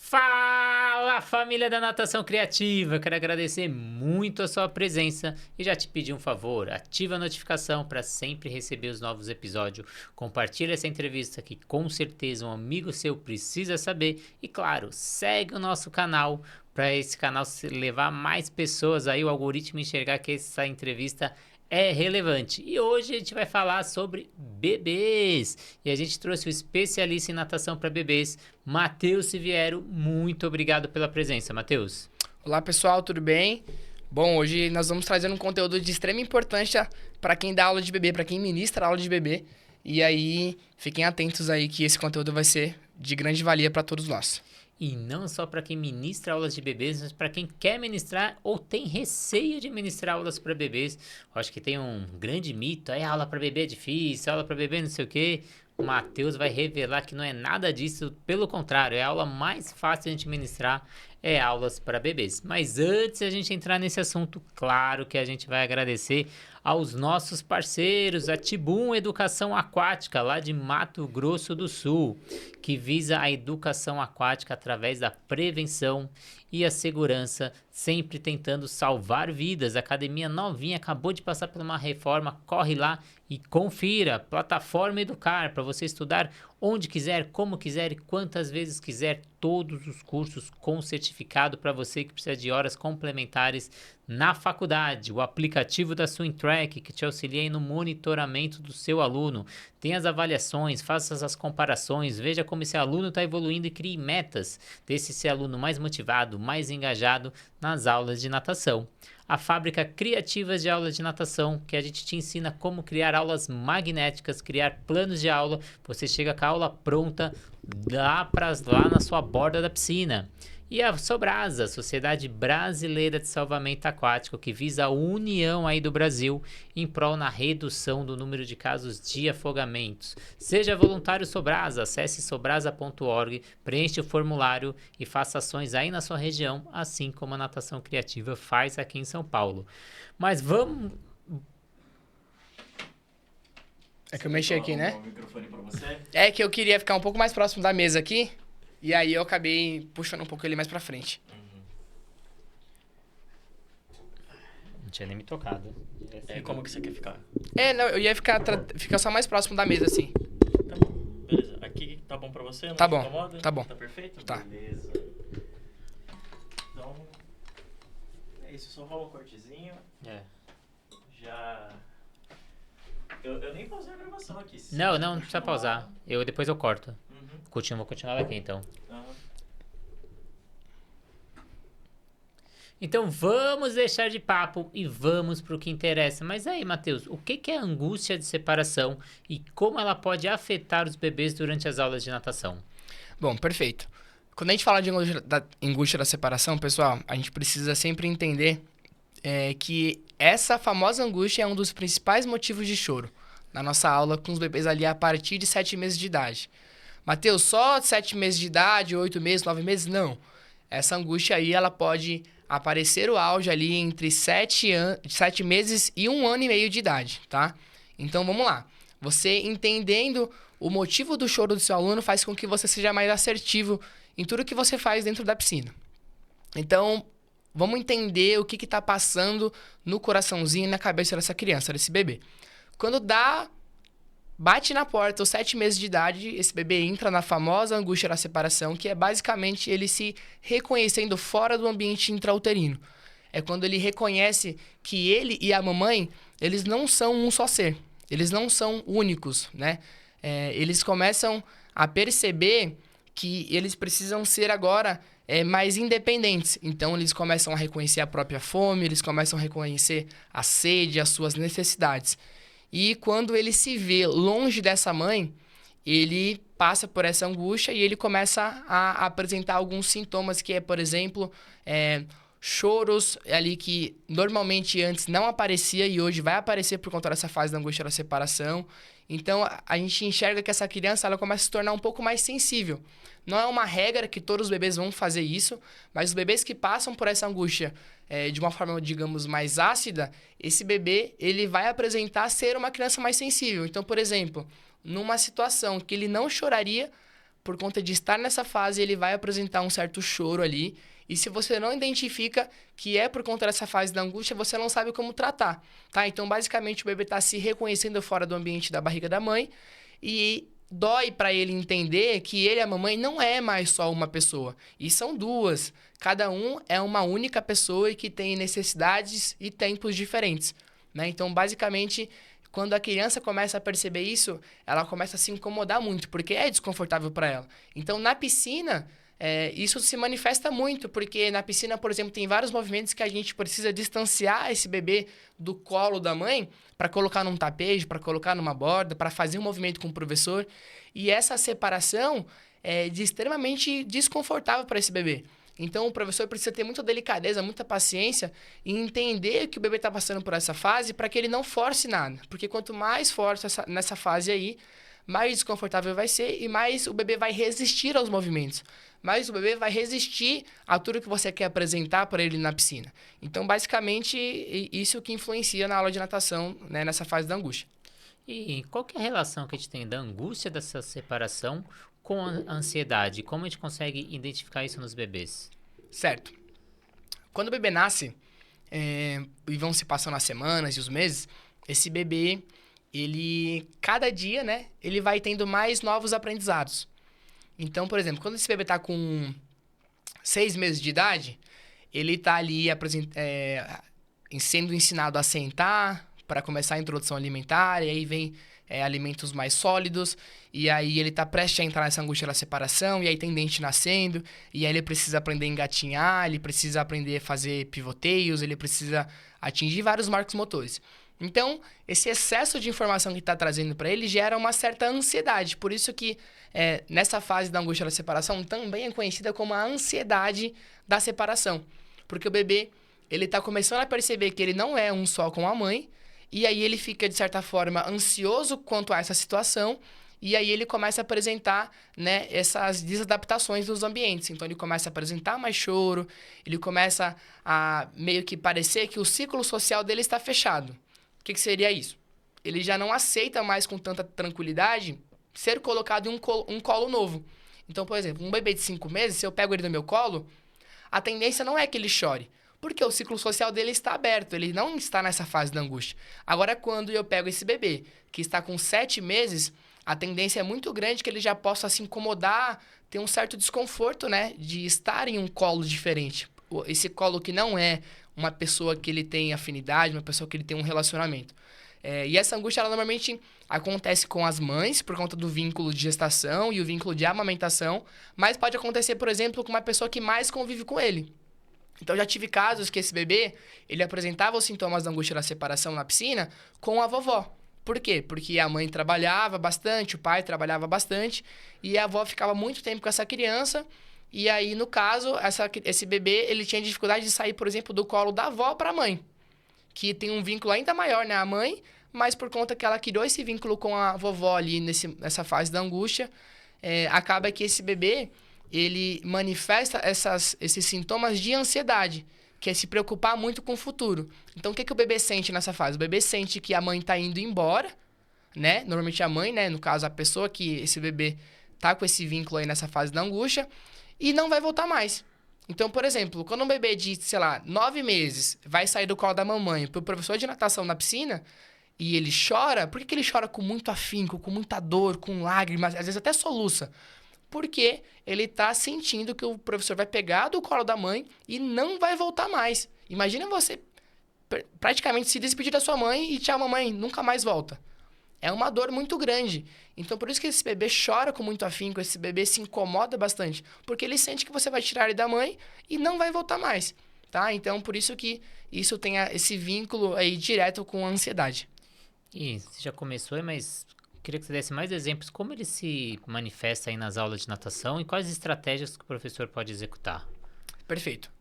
Fala, família da Natação Criativa! Quero agradecer muito a sua presença e já te pedir um favor, ativa a notificação para sempre receber os novos episódios. Compartilha essa entrevista que com certeza um amigo seu precisa saber e claro, segue o nosso canal para esse canal levar mais pessoas aí, o algoritmo enxergar que essa entrevista é relevante. E hoje a gente vai falar sobre bebês. E a gente trouxe o especialista em natação para bebês, Matheus Siviero. Muito obrigado pela presença, Matheus. Olá pessoal, tudo bem? Bom, hoje nós vamos trazer um conteúdo de extrema importância para quem dá aula de bebê, para quem ministra aula de bebê. E aí, fiquem atentos aí que esse conteúdo vai ser de grande valia para todos nós. E não só para quem ministra aulas de bebês, mas para quem quer ministrar ou tem receio de ministrar aulas para bebês. Eu acho que tem um grande mito, aí aula para bebê é difícil, aula para bebê não sei o quê. O Matheus vai revelar que não é nada disso, pelo contrário, é a aula mais fácil de a gente ministrar, é aulas para bebês. Mas antes de a gente entrar nesse assunto, claro que a gente vai agradecer aos nossos parceiros, a Tibum Educação Aquática, lá de Mato Grosso do Sul, que visa a educação aquática através da prevenção e a segurança, sempre tentando salvar vidas. A academia novinha acabou de passar por uma reforma, corre lá e confira. Plataforma Educar, para você estudar onde quiser, como quiser e quantas vezes quiser, todos os cursos com certificado para você que precisa de horas complementares na faculdade. O aplicativo da SwimTrack que te auxilia no monitoramento do seu aluno. Tem as avaliações, faça as comparações, veja como esse aluno está evoluindo e crie metas desse ser aluno mais motivado, mais engajado nas aulas de natação. A fábrica Criativas de Aulas de Natação, que a gente te ensina como criar aulas magnéticas, criar planos de aula. Você chega com a aula pronta lá na sua borda da piscina. E a Sobrasa, Sociedade Brasileira de Salvamento Aquático, que visa a união aí do Brasil em prol na redução do número de casos de afogamentos. Seja voluntário Sobrasa, acesse sobrasa.org, preencha o formulário e faça ações aí na sua região, assim como a Natação Criativa faz aqui em São Paulo. Mas vamos... É que eu mexi aqui, né? O microfone pra você. É que eu queria ficar um pouco mais próximo da mesa aqui, e aí eu acabei puxando um pouco ele mais pra frente. Não tinha nem me tocado. E como que você quer ficar? Não, eu ia ficar só mais próximo da mesa, assim. Tá bom, beleza. Aqui tá bom pra você? Não Tá te bom, incomoda? tá bom. Tá perfeito? Tá. Beleza. Então, é isso. Só rola um cortezinho. É. Já... Eu nem pausei a gravação aqui. Não precisa pausar. Depois eu corto. Uhum. Vou continuar daqui então. Aham. Então vamos deixar de papo e vamos para o que interessa. Mas aí, Matheus, o que é a angústia de separação e como ela pode afetar os bebês durante as aulas de natação? Bom, perfeito. Quando a gente fala de angústia da separação, pessoal, a gente precisa sempre entender que essa famosa angústia é um dos principais motivos de choro na nossa aula com os bebês ali a partir de 7 meses de idade. Mateus, só 7 meses de idade, 8 meses, 9 meses? Não. Essa angústia aí, ela pode aparecer o auge ali entre 7 meses e 1 ano e meio de idade, tá? Então, vamos lá. Você entendendo o motivo do choro do seu aluno faz com que você seja mais assertivo em tudo que você faz dentro da piscina. Então, vamos entender o que está passando no coraçãozinho e na cabeça dessa criança, desse bebê. Quando bate na porta aos 7 meses de idade, esse bebê entra na famosa angústia da separação, que é basicamente ele se reconhecendo fora do ambiente intrauterino. É quando ele reconhece que ele e a mamãe, eles não são um só ser. Eles não são únicos, né? Eles começam a perceber que eles precisam ser agora mais independentes. Então, eles começam a reconhecer a própria fome, eles começam a reconhecer a sede, as suas necessidades. E quando ele se vê longe dessa mãe, ele passa por essa angústia e ele começa a apresentar alguns sintomas que por exemplo, choros ali que normalmente antes não aparecia e hoje vai aparecer por conta dessa fase da angústia da separação. Então, a gente enxerga que essa criança ela começa a se tornar um pouco mais sensível. Não é uma regra que todos os bebês vão fazer isso, mas os bebês que passam por essa angústia de uma forma, digamos, mais ácida, esse bebê ele vai apresentar ser uma criança mais sensível. Então, por exemplo, numa situação que ele não choraria, por conta de estar nessa fase, ele vai apresentar um certo choro ali. E se você não identifica que é por conta dessa fase da angústia, você não sabe como tratar, tá? Então, basicamente, o bebê está se reconhecendo fora do ambiente da barriga da mãe e dói para ele entender que ele e a mamãe não é mais só uma pessoa, e são duas. Cada um é uma única pessoa e que tem necessidades e tempos diferentes, né? Então, basicamente, quando a criança começa a perceber isso, ela começa a se incomodar muito, porque é desconfortável para ela. Então, na piscina, isso se manifesta muito, porque na piscina, por exemplo, tem vários movimentos que a gente precisa distanciar esse bebê do colo da mãe para colocar num tapete, para colocar numa borda, para fazer um movimento com o professor. E essa separação é extremamente desconfortável para esse bebê. Então, o professor precisa ter muita delicadeza, muita paciência e entender que o bebê está passando por essa fase para que ele não force nada. Porque quanto mais força nessa fase aí, mais desconfortável vai ser e mais o bebê vai resistir aos movimentos. Mais o bebê vai resistir a tudo que você quer apresentar para ele na piscina. Então, basicamente, isso que influencia na aula de natação, né, nessa fase da angústia. E qual que é a relação que a gente tem da angústia dessa separação com a ansiedade? Como a gente consegue identificar isso nos bebês? Certo. Quando o bebê nasce, e vão se passando as semanas e os meses, esse bebê, ele, cada dia, né, ele vai tendo mais novos aprendizados. Então, por exemplo, quando esse bebê está com 6 meses de idade, ele está ali sendo ensinado a sentar para começar a introdução alimentar, e aí vem alimentos mais sólidos, e aí ele está prestes a entrar nessa angústia da separação, e aí tem dente nascendo, e aí ele precisa aprender a engatinhar, ele precisa aprender a fazer pivoteios, ele precisa atingir vários marcos motores. Então, esse excesso de informação que está trazendo para ele gera uma certa ansiedade. Por isso que nessa fase da angústia da separação também é conhecida como a ansiedade da separação. Porque o bebê ele está começando a perceber que ele não é um só com a mãe, e aí ele fica, de certa forma, ansioso quanto a essa situação, e aí ele começa a apresentar, né, essas desadaptações dos ambientes. Então, ele começa a apresentar mais choro, ele começa a meio que parecer que o ciclo social dele está fechado. O que seria isso? Ele já não aceita mais com tanta tranquilidade ser colocado em um colo novo. Então, por exemplo, um bebê de 5 meses, se eu pego ele no meu colo, a tendência não é que ele chore, porque o ciclo social dele está aberto, ele não está nessa fase da angústia. Agora, quando eu pego esse bebê, que está com 7 meses, a tendência é muito grande que ele já possa se incomodar, ter um certo desconforto, né, de estar em um colo diferente. Esse colo que não é uma pessoa que ele tem afinidade, uma pessoa que ele tem um relacionamento. E essa angústia, ela normalmente acontece com as mães, por conta do vínculo de gestação e o vínculo de amamentação, mas pode acontecer, por exemplo, com uma pessoa que mais convive com ele. Então, já tive casos que esse bebê, ele apresentava os sintomas da angústia da separação na piscina com a vovó. Por quê? Porque a mãe trabalhava bastante, o pai trabalhava bastante, e a avó ficava muito tempo com essa criança. E aí, no caso, esse bebê, ele tinha dificuldade de sair, por exemplo, do colo da avó para a mãe, que tem um vínculo ainda maior, né? A mãe, mas por conta que ela criou esse vínculo com a vovó ali nessa fase da angústia, acaba que esse bebê, ele manifesta esses sintomas de ansiedade, que é se preocupar muito com o futuro. Então, o que o bebê sente nessa fase? O bebê sente que a mãe está indo embora, né? Normalmente a mãe, né? No caso, a pessoa que esse bebê tá com esse vínculo aí nessa fase da angústia, e não vai voltar mais. Então, por exemplo, quando um bebê de, 9 meses vai sair do colo da mamãe pro professor de natação na piscina e ele chora, por que ele chora com muito afinco, com muita dor, com lágrimas, às vezes até soluça? Porque ele tá sentindo que o professor vai pegar do colo da mãe e não vai voltar mais. Imagina você praticamente se despedir da sua mãe e tchau, mamãe, nunca mais volta. É uma dor muito grande. Então, por isso que esse bebê chora com muito afinco, esse bebê se incomoda bastante, porque ele sente que você vai tirar ele da mãe e não vai voltar mais, tá? Então, por isso que isso tem esse vínculo aí direto com a ansiedade. E você já começou, mas queria que você desse mais exemplos. Como ele se manifesta aí nas aulas de natação e quais estratégias que o professor pode executar? Perfeito.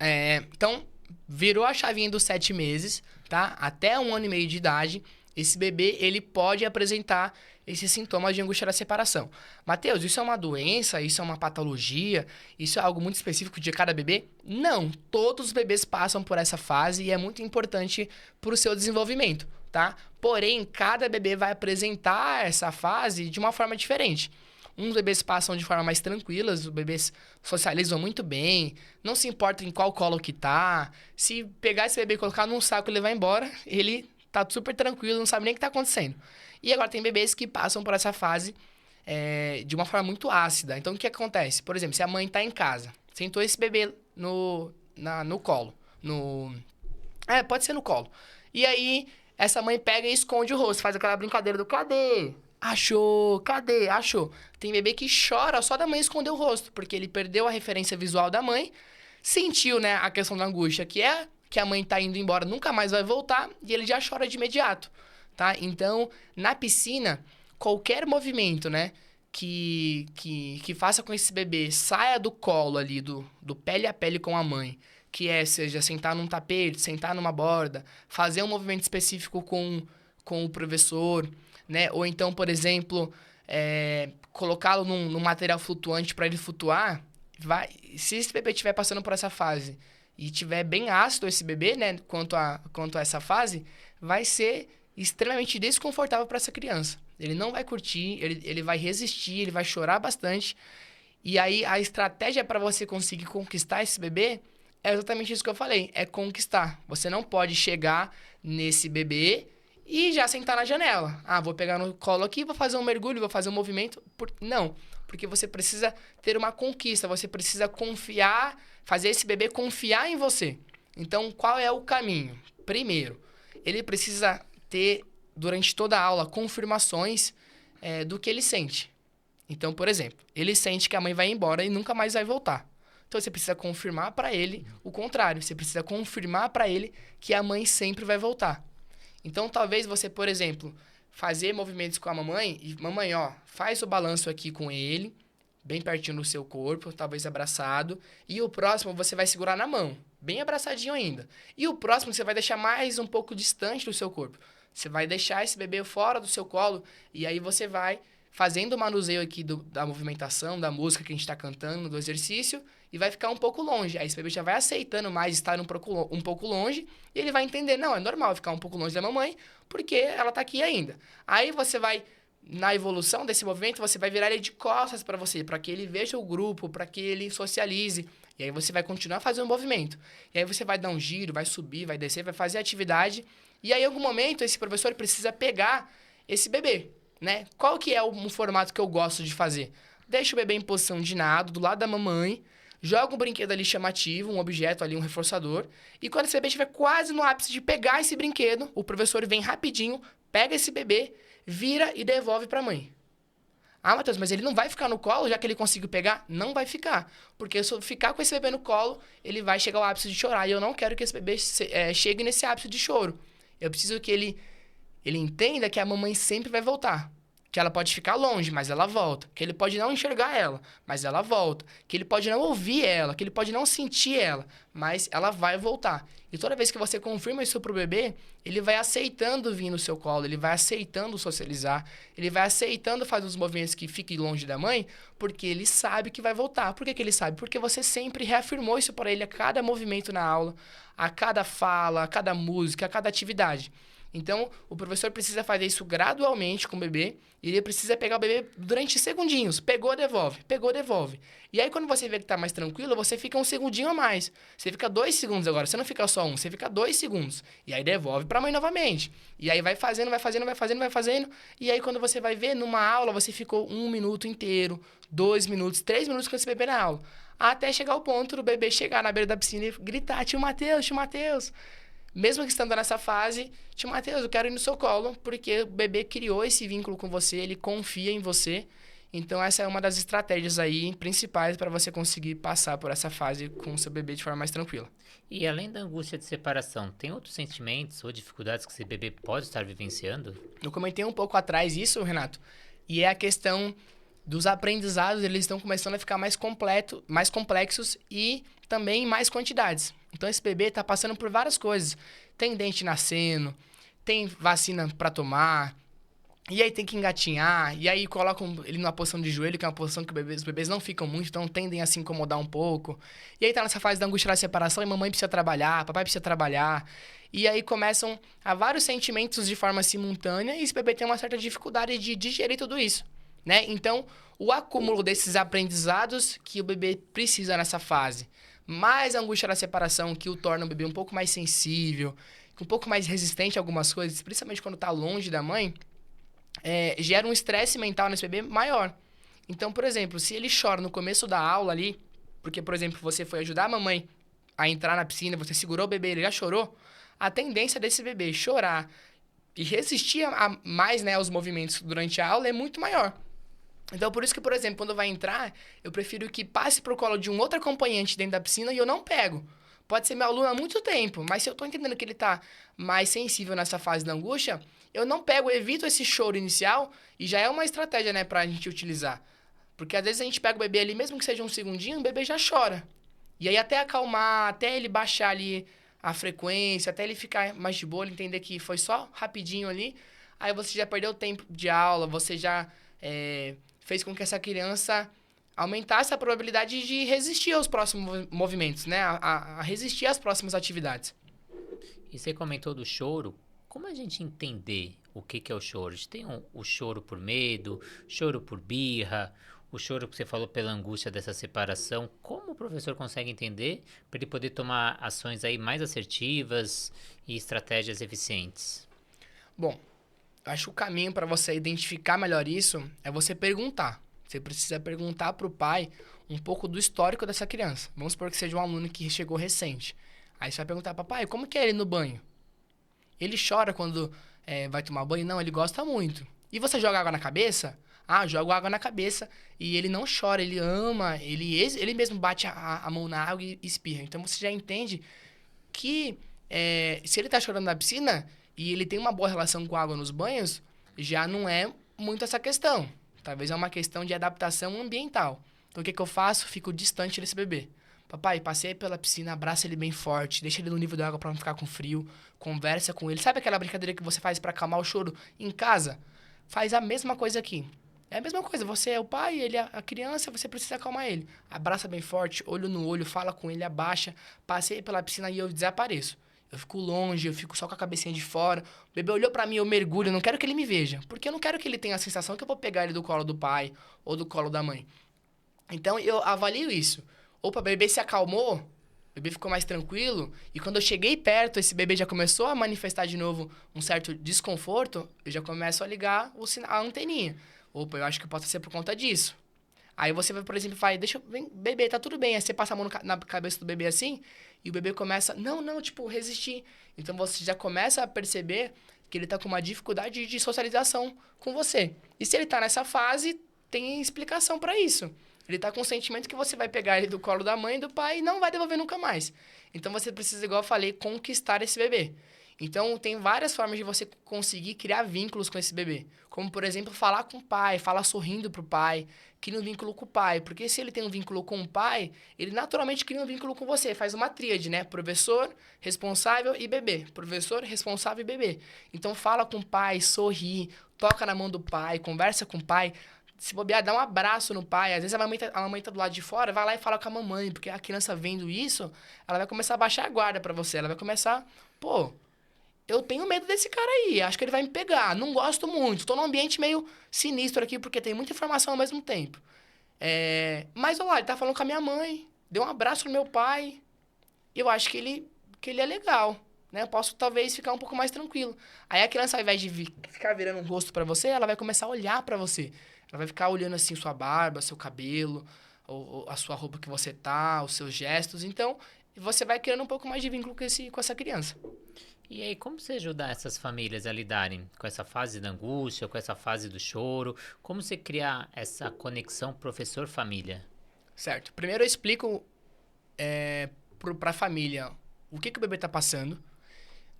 Então, virou a chavinha dos 7 meses, tá? Até 1 ano e meio de idade, esse bebê, ele pode apresentar esses sintomas de angústia da separação. Mateus, isso é uma doença? Isso é uma patologia? Isso é algo muito específico de cada bebê? Não, todos os bebês passam por essa fase e é muito importante para o seu desenvolvimento, tá? Porém, cada bebê vai apresentar essa fase de uma forma diferente. Uns bebês passam de forma mais tranquila, os bebês socializam muito bem, não se importa em qual colo que tá. Se pegar esse bebê e colocar num saco e levar embora, ele tá super tranquilo, não sabe nem o que tá acontecendo. E agora tem bebês que passam por essa fase de uma forma muito ácida. Então, o que acontece? Por exemplo, se a mãe tá em casa, sentou esse bebê no colo. Pode ser no colo. E aí, essa mãe pega e esconde o rosto, faz aquela brincadeira do cadê? Achou, cadê? Achou. Tem bebê que chora só da mãe esconder o rosto, porque ele perdeu a referência visual da mãe, sentiu, né, a questão da angústia, que é que a mãe tá indo embora, nunca mais vai voltar, e ele já chora de imediato, tá? Então, na piscina, qualquer movimento, né, que faça com que esse bebê saia do colo ali, do pele a pele com a mãe, seja sentar num tapete, sentar numa borda, fazer um movimento específico com o professor, né? Ou então, por exemplo, colocá-lo num material flutuante para ele flutuar. Se esse bebê estiver passando por essa fase e tiver bem ácido esse bebê, né, quanto a essa fase, vai ser extremamente desconfortável para essa criança. Ele não vai curtir, ele vai resistir, ele vai chorar bastante. E aí, a estratégia para você conseguir conquistar esse bebê é exatamente isso que eu falei, é conquistar. Você não pode chegar nesse bebê e já sentar na janela. Vou pegar no colo aqui, vou fazer um mergulho, vou fazer um movimento. Não, porque você precisa ter uma conquista, você precisa confiar, fazer esse bebê confiar em você. Então, qual é o caminho? Primeiro, ele precisa ter, durante toda a aula, confirmações do que ele sente. Então, por exemplo, ele sente que a mãe vai embora e nunca mais vai voltar. Então, você precisa confirmar para ele o contrário. Você precisa confirmar para ele que a mãe sempre vai voltar. Então, talvez você, por exemplo, fazer movimentos com a mamãe e, mamãe, ó, faz o balanço aqui com ele, bem pertinho do seu corpo, talvez abraçado. E o próximo você vai segurar na mão, bem abraçadinho ainda. E o próximo você vai deixar mais um pouco distante do seu corpo. Você vai deixar esse bebê fora do seu colo e aí você vai fazendo o manuseio aqui da movimentação, da música que a gente está cantando, do exercício, e vai ficar um pouco longe. Aí esse bebê já vai aceitando mais estar um pouco longe, e ele vai entender, não, é normal ficar um pouco longe da mamãe, porque ela está aqui ainda. Aí você vai, na evolução desse movimento, você vai virar ele de costas para você, para que ele veja o grupo, para que ele socialize. E aí você vai continuar fazendo o movimento. E aí você vai dar um giro, vai subir, vai descer, vai fazer a atividade. E aí, em algum momento, esse professor precisa pegar esse bebê, né? Qual que é um formato que eu gosto de fazer? Deixa o bebê em posição de nado, do lado da mamãe, joga um brinquedo ali chamativo, um objeto ali, um reforçador, e quando esse bebê estiver quase no ápice de pegar esse brinquedo, o professor vem rapidinho, pega esse bebê, vira e devolve para a mãe. Matheus, mas ele não vai ficar no colo, já que ele conseguiu pegar? Não vai ficar, porque se eu ficar com esse bebê no colo, ele vai chegar ao ápice de chorar, e eu não quero que esse bebê chegue nesse ápice de choro. Eu preciso que ele entenda que a mamãe sempre vai voltar. Que ela pode ficar longe, mas ela volta. Que ele pode não enxergar ela, mas ela volta. Que ele pode não ouvir ela, que ele pode não sentir ela, mas ela vai voltar. E toda vez que você confirma isso pro bebê, ele vai aceitando vir no seu colo, ele vai aceitando socializar, ele vai aceitando fazer os movimentos que fiquem longe da mãe, porque ele sabe que vai voltar. Por que ele sabe? Porque você sempre reafirmou isso para ele a cada movimento na aula, a cada fala, a cada música, a cada atividade. Então, o professor precisa fazer isso gradualmente com o bebê, e ele precisa pegar o bebê durante segundinhos. Pegou, devolve. Pegou, devolve. E aí, quando você vê que tá mais tranquilo, você fica um segundinho a mais. Você fica 2 segundos agora. Você não fica só 1, você fica 2 segundos. E aí, devolve pra mãe novamente. E aí, vai fazendo. E aí, quando você vai ver, numa aula, você ficou 1 minuto inteiro, 2 minutos, 3 minutos com esse bebê na aula. Até chegar ao ponto do bebê chegar na beira da piscina e gritar, tio Matheus, tio Matheus. Mesmo que estando nessa fase, tio Matheus, eu quero ir no seu colo, porque o bebê criou esse vínculo com você, ele confia em você. Então, essa é uma das estratégias aí principais para você conseguir passar por essa fase com o seu bebê de forma mais tranquila. E além da angústia de separação, tem outros sentimentos ou dificuldades que esse bebê pode estar vivenciando? Eu comentei um pouco atrás isso, Renato, e é a questão dos aprendizados, eles estão começando a ficar mais complexos e também em mais quantidades. Então, esse bebê está passando por várias coisas. Tem dente nascendo, tem vacina para tomar, e aí tem que engatinhar, e aí colocam ele numa posição de joelho, que é uma posição que os bebês não ficam muito, então tendem a se incomodar um pouco. E aí tá nessa fase da angústia da separação, e mamãe precisa trabalhar, papai precisa trabalhar. E aí começam a vários sentimentos de forma simultânea, e esse bebê tem uma certa dificuldade de digerir tudo isso. né? Então, o acúmulo desses aprendizados que o bebê precisa nessa fase, mais a angústia da separação, que o torna o bebê um pouco mais sensível, um pouco mais resistente a algumas coisas, principalmente quando está longe da mãe, gera um estresse mental nesse bebê maior. Então, por exemplo, se ele chora no começo da aula ali, porque, por exemplo, você foi ajudar a mamãe a entrar na piscina, você segurou o bebê, ele já chorou, a tendência desse bebê chorar e resistir mais, né, aos movimentos durante a aula é muito maior. Então, por isso que, por exemplo, quando vai entrar, eu prefiro que passe pro colo de um outro acompanhante dentro da piscina e eu não pego. Pode ser meu aluno há muito tempo, mas se eu tô entendendo que ele tá mais sensível nessa fase da angústia, eu não pego, evito esse choro inicial e já é uma estratégia, né, pra gente utilizar. Porque às vezes a gente pega o bebê ali, mesmo que seja um segundinho, o bebê já chora. E aí até acalmar, até ele baixar ali a frequência, até ele ficar mais de boa, ele entender que foi só rapidinho ali, aí você já perdeu tempo de aula, você já fez com que essa criança aumentasse a probabilidade de resistir aos próximos movimentos, né? A resistir às próximas atividades. E você comentou do choro. Como a gente entender o que é o choro? A gente tem o choro por medo, choro por birra, o choro que você falou pela angústia dessa separação. Como o professor consegue entender para ele poder tomar ações aí mais assertivas e estratégias eficientes? Bom, acho que o caminho para você identificar melhor isso é você perguntar. Você precisa perguntar para o pai um pouco do histórico dessa criança. Vamos supor que seja um aluno que chegou recente. Aí você vai perguntar, papai, como que é ele no banho? Ele chora quando vai tomar banho? Não, ele gosta muito. E você joga água na cabeça? Ah, jogo água na cabeça. E ele não chora, ele ama, ele mesmo bate a mão na água e espirra. Então você já entende que se ele tá chorando na piscina e ele tem uma boa relação com a água nos banhos, já não é muito essa questão. Talvez é uma questão de adaptação ambiental. Então o que eu faço? Fico distante desse bebê. Papai, passei pela piscina, abraça ele bem forte, deixa ele no nível da água para não ficar com frio, conversa com ele. Sabe aquela brincadeira que você faz para acalmar o choro em casa? Faz a mesma coisa aqui. É a mesma coisa, você é o pai, ele é a criança, você precisa acalmar ele. Abraça bem forte, olho no olho, fala com ele, abaixa. Passei pela piscina e eu desapareço. Eu fico longe, eu fico só com a cabecinha de fora. O bebê olhou pra mim, eu mergulho, eu não quero que ele me veja. Porque eu não quero que ele tenha a sensação que eu vou pegar ele do colo do pai ou do colo da mãe. Então, eu avalio isso. Opa, o bebê se acalmou, o bebê ficou mais tranquilo. E quando eu cheguei perto, esse bebê já começou a manifestar de novo um certo desconforto. Eu já começo a ligar a anteninha. Opa, eu acho que pode ser por conta disso. Aí você vai, por exemplo, fala, vem, bebê, tá tudo bem. Aí você passa a mão na cabeça do bebê assim, e o bebê começa, não, tipo, resistir. Então você já começa a perceber que ele tá com uma dificuldade de socialização com você. E se ele tá nessa fase, tem explicação para isso. Ele tá com o sentimento que você vai pegar ele do colo da mãe e do pai e não vai devolver nunca mais. Então você precisa, igual eu falei, conquistar esse bebê. Então, tem várias formas de você conseguir criar vínculos com esse bebê. Como, por exemplo, falar com o pai, falar sorrindo pro pai, cria um vínculo com o pai. Porque se ele tem um vínculo com o pai, ele naturalmente cria um vínculo com você. Faz uma tríade, né? Professor, responsável e bebê. Professor, responsável e bebê. Então, fala com o pai, sorri, toca na mão do pai, conversa com o pai. Se bobear, dá um abraço no pai. Às vezes a mamãe tá do lado de fora, vai lá e fala com a mamãe. Porque a criança vendo isso, ela vai começar a baixar a guarda pra você. Ela vai começar, pô, eu tenho medo desse cara aí, acho que ele vai me pegar, não gosto muito, tô num ambiente meio sinistro aqui, porque tem muita informação ao mesmo tempo. Mas, olha lá, ele tá falando com a minha mãe, deu um abraço no meu pai, eu acho que ele é legal, né? Eu posso, talvez, ficar um pouco mais tranquilo. Aí a criança, ao invés de ficar virando um rosto pra você, ela vai começar a olhar pra você. Ela vai ficar olhando, assim, sua barba, seu cabelo, ou a sua roupa que você tá, os seus gestos. Então, você vai criando um pouco mais de vínculo com essa criança. E aí, como você ajudar essas famílias a lidarem com essa fase da angústia, com essa fase do choro? Como você criar essa conexão professor-família? Certo. Primeiro eu explico para a família o que o bebê está passando,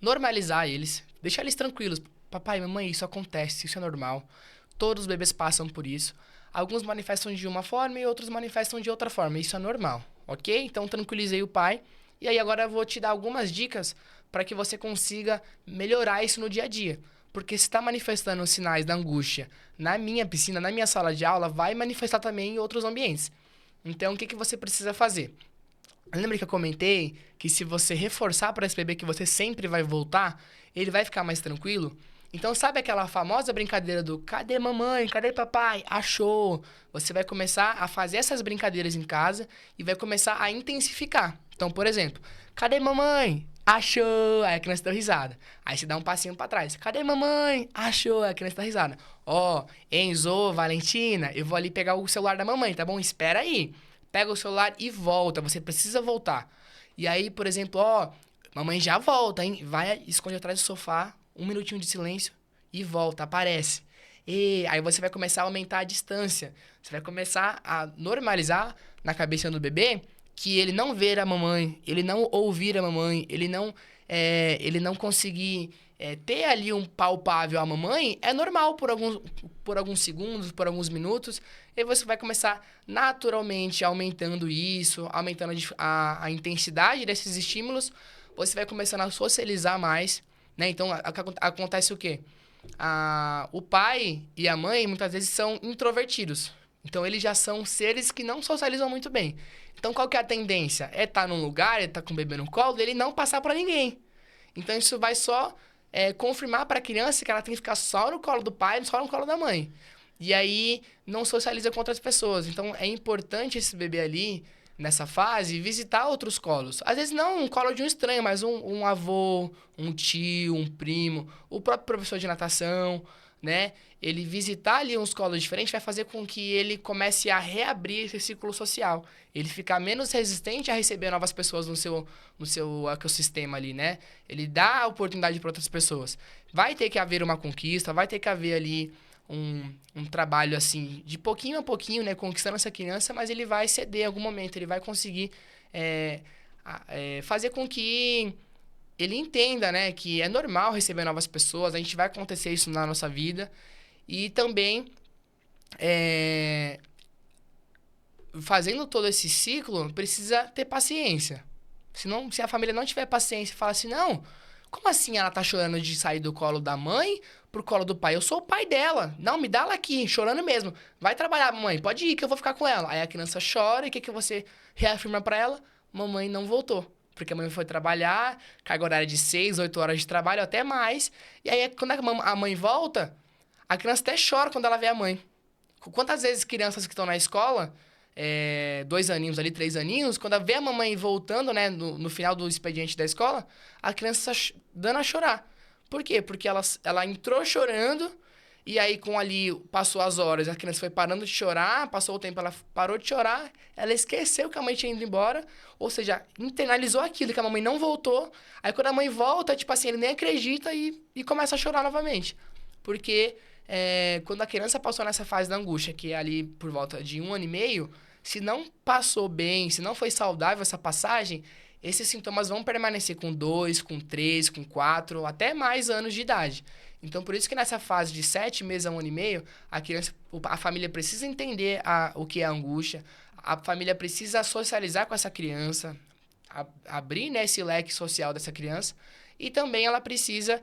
normalizar eles, deixar eles tranquilos. Papai, mamãe, isso acontece, isso é normal. Todos os bebês passam por isso. Alguns manifestam de uma forma e outros manifestam de outra forma. Isso é normal, ok? Então, tranquilizei o pai. E aí, agora eu vou te dar algumas dicas para que você consiga melhorar isso no dia a dia. Porque se está manifestando sinais da angústia na minha piscina, na minha sala de aula, vai manifestar também em outros ambientes. Então, o que você precisa fazer? Lembra que eu comentei que se você reforçar para esse bebê que você sempre vai voltar, ele vai ficar mais tranquilo? Então, sabe aquela famosa brincadeira do cadê mamãe, cadê papai? Achou. Você vai começar a fazer essas brincadeiras em casa e vai começar a intensificar. Então, por exemplo, cadê mamãe? Achou. Aí a criança dá risada. Aí você dá um passinho pra trás. Cadê mamãe? Achou. Aí a criança dá risada. Ó, Enzo, Valentina, eu vou ali pegar o celular da mamãe, tá bom? Espera aí. Pega o celular e volta. Você precisa voltar. E aí, por exemplo, ó, mamãe já volta, hein? Vai, esconde atrás do sofá, 1 minutinho de silêncio e volta, aparece. E aí você vai começar a aumentar a distância. Você vai começar a normalizar na cabeça do bebê que ele não ver a mamãe, ele não ouvir a mamãe, ele não conseguir ter ali um palpável a mamãe, é normal por alguns segundos, por alguns minutos. E você vai começar naturalmente aumentando isso, aumentando a intensidade desses estímulos. Você vai começando a socializar mais, né? Então, acontece o quê? O pai e a mãe, muitas vezes, são introvertidos. Então, eles já são seres que não socializam muito bem. Então, qual que é a tendência? É estar num lugar, é estar com o bebê no colo, ele não passar para ninguém. Então, isso vai só confirmar para a criança que ela tem que ficar só no colo do pai, só no colo da mãe. E aí, não socializa com outras pessoas. Então, é importante esse bebê ali, nessa fase, visitar outros colos. Às vezes não um colo de um estranho, mas um avô, um tio, um primo, o próprio professor de natação, né? Ele visitar ali uns colos diferentes vai fazer com que ele comece a reabrir esse ciclo social. Ele ficar menos resistente a receber novas pessoas no seu ecossistema ali, né? Ele dá a oportunidade para outras pessoas. Vai ter que haver uma conquista, vai ter que haver ali um trabalho assim, de pouquinho a pouquinho, né, conquistando essa criança, mas ele vai ceder em algum momento, ele vai conseguir fazer com que ele entenda, né, que é normal receber novas pessoas, a gente vai acontecer isso na nossa vida, e também fazendo todo esse ciclo, precisa ter paciência. Se a família não tiver paciência, fala assim, não, como assim ela tá chorando de sair do colo da mãe pro colo do pai? Eu sou o pai dela. Não, me dá ela aqui, chorando mesmo. Vai trabalhar, mamãe, pode ir que eu vou ficar com ela. Aí a criança chora e o que você reafirma pra ela? Mamãe não voltou. Porque a mãe foi trabalhar, carga horária de 6, 8 horas de trabalho, até mais. E aí, quando a mãe volta, a criança até chora quando ela vê a mãe. Quantas vezes crianças que estão na escola, 2 aninhos ali, 3 aninhos, quando ela vê a mamãe voltando, né, no final do expediente da escola, a criança dando a chorar. Por quê? Porque ela entrou chorando, e aí passou as horas, a criança foi parando de chorar, passou o tempo, ela parou de chorar, ela esqueceu que a mãe tinha ido embora, ou seja, internalizou aquilo, que a mamãe não voltou, aí quando a mãe volta, tipo assim, ele nem acredita e começa a chorar novamente. Porque quando a criança passou nessa fase da angústia, que é ali por volta de 1 ano e meio, se não passou bem, se não foi saudável essa passagem, esses sintomas vão permanecer com 2, com 3, com 4, até mais anos de idade. Então, por isso que nessa fase de 7 meses a 1 ano e meio, a família precisa entender o que é a angústia, a família precisa socializar com essa criança, abrir, né, esse leque social dessa criança, e também ela precisa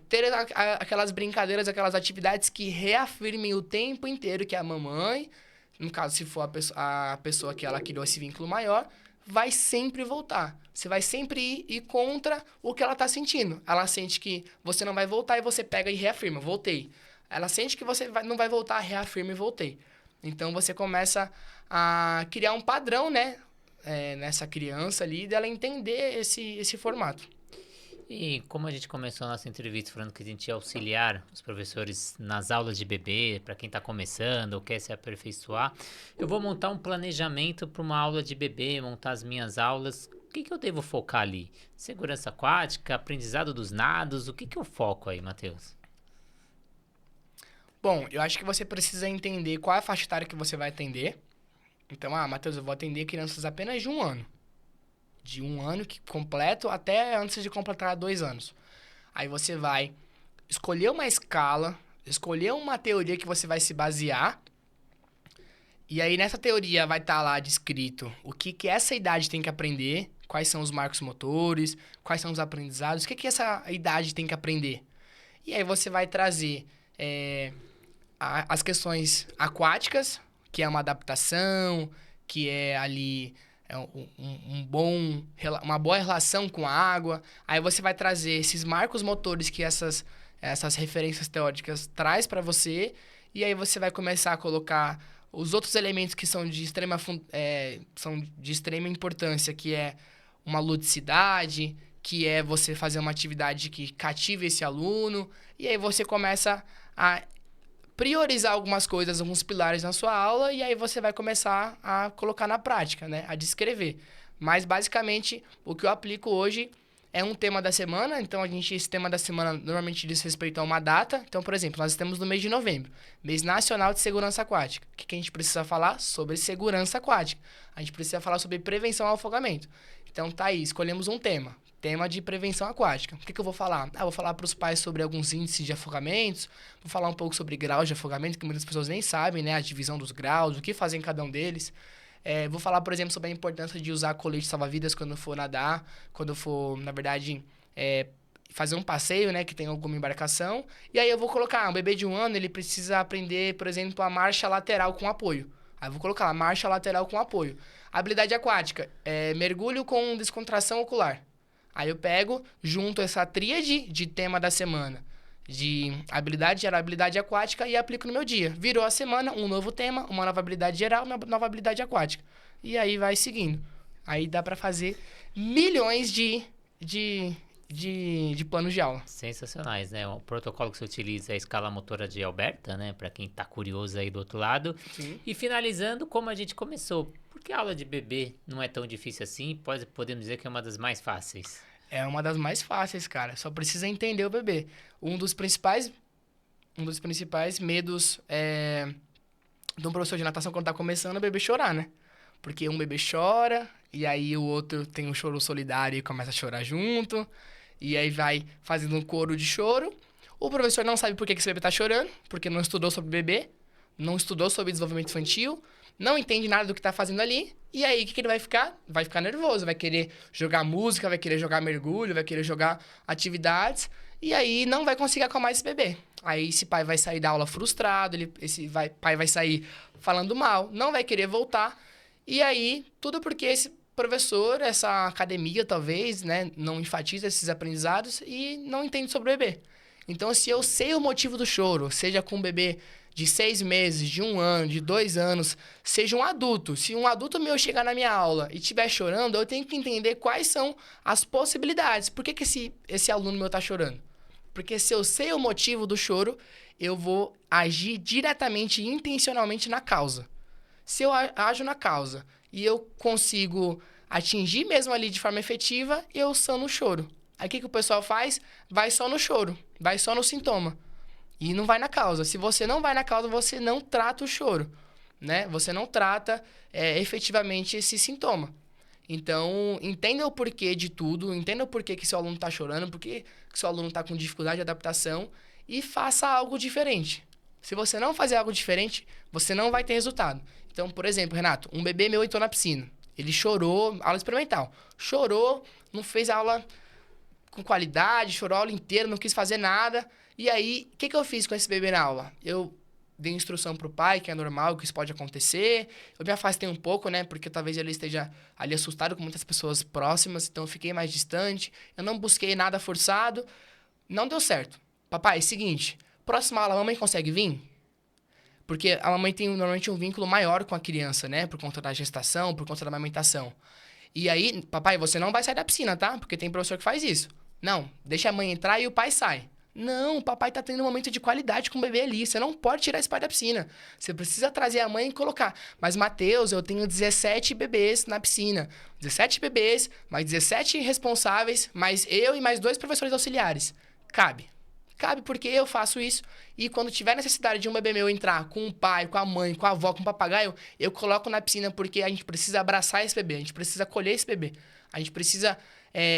ter aquelas brincadeiras, aquelas atividades que reafirmem o tempo inteiro que a mamãe, no caso, se for a pessoa que ela criou esse vínculo maior, vai sempre voltar. Você vai sempre ir contra o que ela está sentindo. Ela sente que você não vai voltar e você pega e reafirma, voltei. Ela sente que você não vai voltar, reafirma e voltei. Então, você começa a criar um padrão, né? Nessa criança ali, dela entender esse formato. E como a gente começou a nossa entrevista falando que a gente ia auxiliar os professores nas aulas de bebê, para quem está começando ou quer se aperfeiçoar, eu vou montar um planejamento para uma aula de bebê, montar as minhas aulas. O que eu devo focar ali? Segurança aquática, aprendizado dos nados, o que eu foco aí, Matheus? Bom, eu acho que você precisa entender qual é a faixa etária que você vai atender. Então, Matheus, eu vou atender crianças apenas de 1 ano. De 1 ano completo até antes de completar 2 anos. Aí você vai escolher uma escala, escolher uma teoria que você vai se basear. E aí nessa teoria vai estar lá descrito o que essa idade tem que aprender, quais são os marcos motores, quais são os aprendizados, o que essa idade tem que aprender. E aí você vai trazer as questões aquáticas, que é uma adaptação, que é ali uma boa relação com a água. Aí você vai trazer esses marcos motores que essas essas referências teóricas traz para você, e aí você vai começar a colocar os outros elementos que são são de extrema importância, que é uma ludicidade, que é você fazer uma atividade que cative esse aluno, e aí você começa a priorizar algumas coisas, alguns pilares na sua aula, e aí você vai começar a colocar na prática, né? A descrever. Mas, basicamente, o que eu aplico hoje é um tema da semana. Então, esse tema da semana normalmente diz respeito a uma data. Então, por exemplo, nós estamos no mês de novembro, mês nacional de segurança aquática. O que a gente precisa falar? Sobre segurança aquática. A gente precisa falar sobre prevenção ao afogamento. Então, tá aí, escolhemos um tema. Tema de prevenção aquática. O que eu vou falar? Vou falar para os pais sobre alguns índices de afogamentos, vou falar um pouco sobre graus de afogamento, que muitas pessoas nem sabem, né? A divisão dos graus, o que fazer em cada um deles. Vou falar, por exemplo, sobre a importância de usar colete salva-vidas quando for nadar, quando for, na verdade, fazer um passeio, né? Que tem alguma embarcação. E aí eu vou colocar, um bebê de 1 ano, ele precisa aprender, por exemplo, a marcha lateral com apoio. Aí eu vou colocar a marcha lateral com apoio. Habilidade aquática, mergulho com descontração ocular. Aí eu pego, junto essa tríade de tema da semana, de habilidade geral, habilidade aquática, e aplico no meu dia. Virou a semana, um novo tema, uma nova habilidade geral, uma nova habilidade aquática. E aí vai seguindo. Aí dá pra fazer milhões de planos de aula. Sensacionais, né? O protocolo que você utiliza é a escala motora de Alberta, né? Para quem tá curioso aí do outro lado. Sim. E finalizando, como a gente começou, porque a aula de bebê não é tão difícil assim, podemos dizer que é uma das mais fáceis. É uma das mais fáceis, cara. Só precisa entender o bebê. Um dos principais medos de um professor de natação quando tá começando é o bebê chorar, né? Porque um bebê chora, e aí o outro tem um choro solidário e começa a chorar junto. E aí vai fazendo um coro de choro. O professor não sabe por que esse bebê tá chorando, porque não estudou sobre bebê, não estudou sobre desenvolvimento infantil, não entende nada do que tá fazendo ali. E aí, o que ele vai ficar? Vai ficar nervoso, vai querer jogar música, vai querer jogar mergulho, vai querer jogar atividades. E aí, não vai conseguir acalmar esse bebê. Aí, esse pai vai sair da aula frustrado, pai vai sair falando mal, não vai querer voltar. E aí, tudo porque esse professor, essa academia, talvez, né, não enfatiza esses aprendizados e não entende sobre o bebê. Então, se eu sei o motivo do choro, seja com um bebê de 6 meses, de 1 ano, de 2 anos, seja um adulto. Se um adulto meu chegar na minha aula e estiver chorando, eu tenho que entender quais são as possibilidades. Por que esse aluno meu está chorando? Porque se eu sei o motivo do choro, eu vou agir diretamente e intencionalmente na causa. Se eu ajo na causa e eu consigo atingir mesmo ali de forma efetiva, eu sano o choro. Aí o que o pessoal faz? Vai só no choro, vai só no sintoma. E não vai na causa. Se você não vai na causa, você não trata o choro, né? Você não trata efetivamente esse sintoma. Então, entenda o porquê de tudo, entenda o porquê que seu aluno está chorando, porquê que seu aluno está com dificuldade de adaptação e faça algo diferente. Se você não fazer algo diferente, você não vai ter resultado. Então, por exemplo, Renato, um bebê meu entrou na piscina. Ele chorou, aula experimental. Chorou, não fez aula com qualidade, chorou a aula inteira, não quis fazer nada. E aí, o que eu fiz com esse bebê na aula? Eu dei instrução pro pai, que é normal, que isso pode acontecer. Eu me afastei um pouco, né? Porque talvez ele esteja ali assustado com muitas pessoas próximas, então eu fiquei mais distante. Eu não busquei nada forçado. Não deu certo. Papai, é o seguinte, próxima aula a mamãe consegue vir? Porque a mamãe tem normalmente um vínculo maior com a criança, né? Por conta da gestação, por conta da amamentação. E aí, papai, você não vai sair da piscina, tá? Porque tem professor que faz isso. Não, deixa a mãe entrar e o pai sai. Não, o papai tá tendo um momento de qualidade com o bebê ali. Você não pode tirar esse pai da piscina. Você precisa trazer a mãe e colocar. Mas, Matheus, eu tenho 17 bebês na piscina. 17 bebês, mais 17 responsáveis, mais eu e mais 2 professores auxiliares. Cabe. Cabe porque eu faço isso. E quando tiver necessidade de um bebê meu entrar com o pai, com a mãe, com a avó, com o papagaio, eu coloco na piscina porque a gente precisa abraçar esse bebê. A gente precisa acolher esse bebê. A gente precisa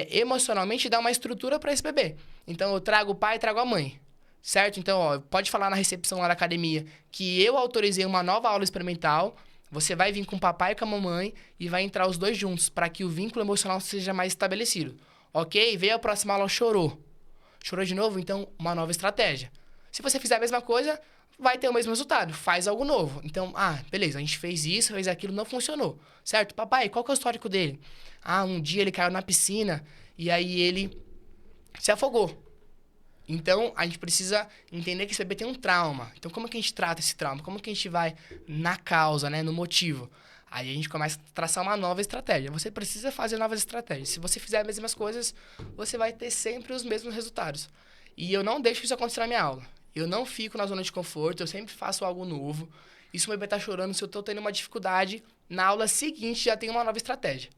emocionalmente dar uma estrutura para esse bebê. Então, eu trago o pai e trago a mãe, certo? Então, pode falar na recepção lá da academia que eu autorizei uma nova aula experimental, você vai vir com o papai e com a mamãe e vai entrar os dois juntos para que o vínculo emocional seja mais estabelecido. Ok? Veio a próxima aula, chorou. Chorou de novo? Então, uma nova estratégia. Se você fizer a mesma coisa, vai ter o mesmo resultado. Faz algo novo. Então, beleza, a gente fez isso, fez aquilo, não funcionou. Certo? Papai, qual que é o histórico dele? Um dia ele caiu na piscina e aí ele se afogou. Então, a gente precisa entender que esse bebê tem um trauma. Então, como é que a gente trata esse trauma? Como que a gente vai na causa, né, no motivo? Aí a gente começa a traçar uma nova estratégia. Você precisa fazer novas estratégias. Se você fizer as mesmas coisas, você vai ter sempre os mesmos resultados. E eu não deixo isso acontecer na minha aula. Eu não fico na zona de conforto, eu sempre faço algo novo. E se o bebê tá chorando, se eu tô tendo uma dificuldade, na aula seguinte já tem uma nova estratégia.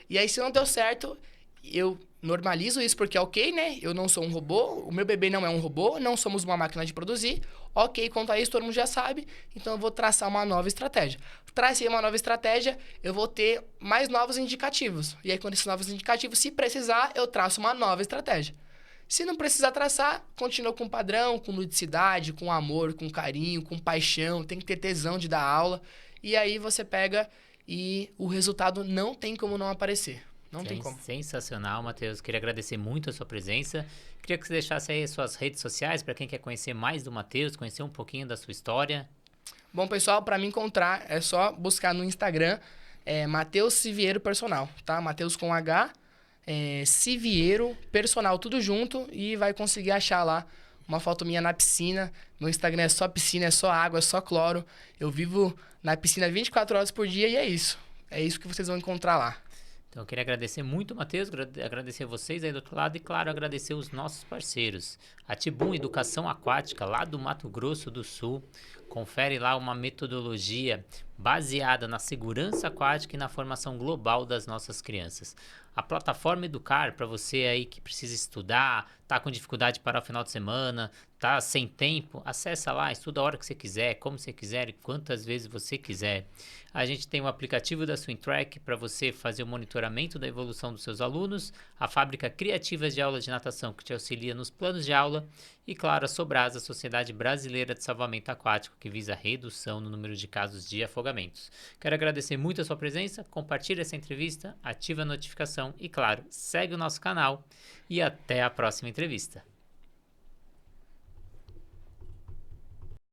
E aí, se não deu certo, eu normalizo isso porque é ok, né? Eu não sou um robô, o meu bebê não é um robô, não somos uma máquina de produzir. Ok, quanto a isso, todo mundo já sabe, então eu vou traçar uma nova estratégia. Tracei uma nova estratégia, eu vou ter mais novos indicativos. E aí, quando esses novos indicativos, se precisar, eu traço uma nova estratégia. Se não precisar traçar, continua com padrão, com ludicidade, com amor, com carinho, com paixão, tem que ter tesão de dar aula. E aí você pega e o resultado não tem como não aparecer. Não tem como. Sensacional, Matheus. Queria agradecer muito a sua presença. Queria que você deixasse aí as suas redes sociais para quem quer conhecer mais do Matheus, conhecer um pouquinho da sua história. Bom, pessoal, para me encontrar é só buscar no Instagram, Matheus Siviero Personal, tá? Matheus com H, Siviero Personal, tudo junto, e vai conseguir achar lá uma foto minha na piscina. Meu Instagram é só piscina, é só água, é só cloro. Eu vivo na piscina 24 horas por dia e é isso. É isso que vocês vão encontrar lá. Então, eu queria agradecer muito, Matheus, agradecer vocês aí do outro lado e, claro, agradecer os nossos parceiros. A Tibum Educação Aquática, lá do Mato Grosso do Sul. Confere lá uma metodologia baseada na segurança aquática e na formação global das nossas crianças. A plataforma Educar, para você aí que precisa estudar, tá com dificuldade para o final de semana, tá sem tempo, acessa lá, estuda a hora que você quiser, como você quiser e quantas vezes você quiser. A gente tem o aplicativo da SwimTrack para você fazer o monitoramento da evolução dos seus alunos, a fábrica Criativas de Aula de Natação que te auxilia nos planos de aula e, claro, a Sobrasa, a Sociedade Brasileira de Salvamento Aquático, que visa a redução no número de casos de afogamentos. Quero agradecer muito a sua presença, compartilhe essa entrevista, ative a notificação e, claro, segue o nosso canal e até a próxima entrevista.